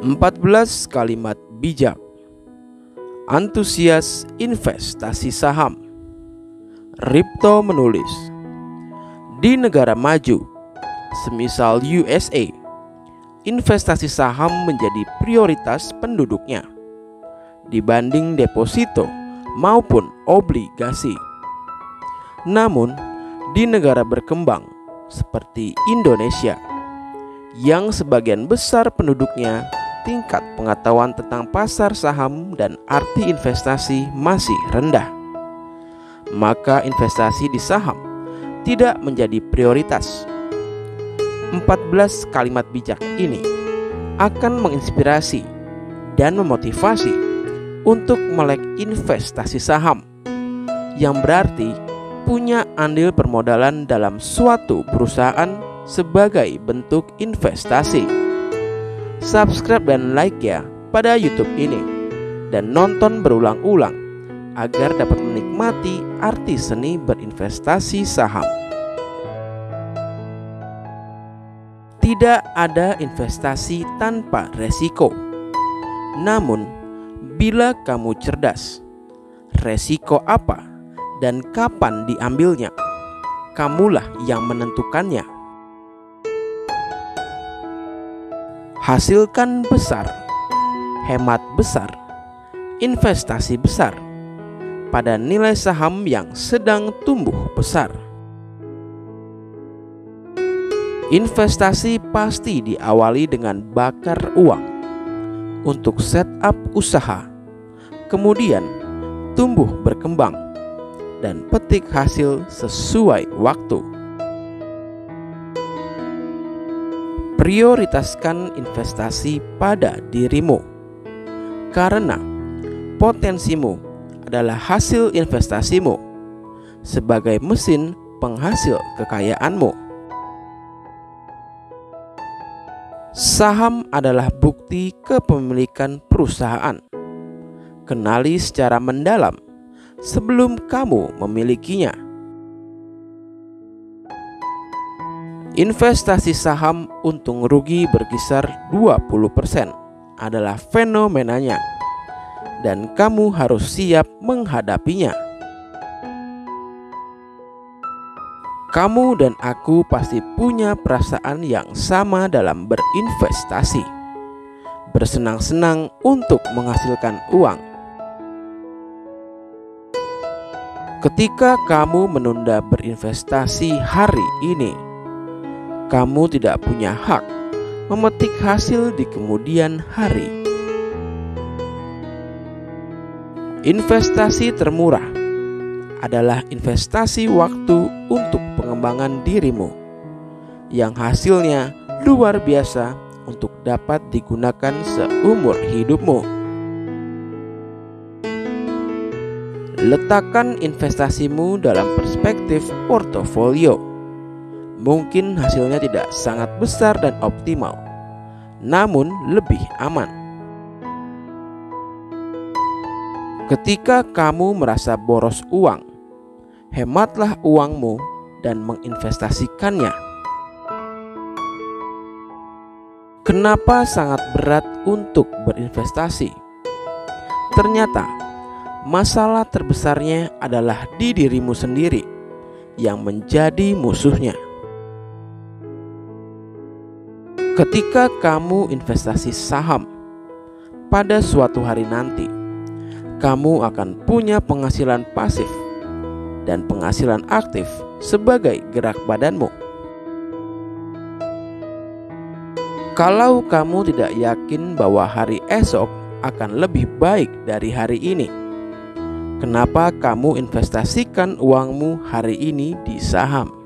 14 kalimat bijak. Antusias investasi saham. Ripto menulis, di negara maju, semisal USA, investasi saham menjadi prioritas penduduknya dibanding deposito maupun obligasi. Namun, di negara berkembang seperti Indonesia, yang sebagian besar penduduknya tingkat pengetahuan tentang pasar saham dan arti investasi masih rendah, maka investasi di saham tidak menjadi prioritas. 14 kalimat bijak ini akan menginspirasi dan memotivasi untuk melek investasi saham, yang berarti punya andil permodalan dalam suatu perusahaan sebagai bentuk investasi. Subscribe dan like ya pada YouTube ini, dan nonton berulang-ulang agar dapat menikmati arti seni berinvestasi saham. Tidak ada investasi tanpa resiko. Namun, bila kamu cerdas, resiko apa dan kapan diambilnya, kamulah yang menentukannya. Hasilkan besar, hemat besar, investasi besar pada nilai saham yang sedang tumbuh besar. Investasi pasti diawali dengan bakar uang untuk setup usaha, kemudian tumbuh berkembang dan petik hasil sesuai waktu. Prioritaskan investasi pada dirimu, karena potensimu adalah hasil investasimu sebagai mesin penghasil kekayaanmu. Saham adalah bukti kepemilikan perusahaan. Kenali secara mendalam sebelum kamu memilikinya. Investasi saham untung rugi berkisar 20% adalah fenomenanya, dan kamu harus siap menghadapinya. Kamu dan aku pasti punya perasaan yang sama dalam berinvestasi. Bersenang-senang untuk menghasilkan uang. Ketika kamu menunda berinvestasi hari ini, kamu tidak punya hak memetik hasil di kemudian hari. Investasi termurah adalah investasi waktu untuk pengembangan dirimu, yang hasilnya luar biasa untuk dapat digunakan seumur hidupmu. Letakkan investasimu dalam perspektif portofolio. Mungkin hasilnya tidak sangat besar dan optimal, namun lebih aman. Ketika kamu merasa boros uang, hematlah uangmu dan menginvestasikannya. Kenapa sangat berat untuk berinvestasi? Ternyata masalah terbesarnya adalah di dirimu sendiri yang menjadi musuhnya. Ketika kamu investasi saham, pada suatu hari nanti, kamu akan punya penghasilan pasif dan penghasilan aktif sebagai gerak badanmu. Kalau kamu tidak yakin bahwa hari esok akan lebih baik dari hari ini, kenapa kamu investasikan uangmu hari ini di saham?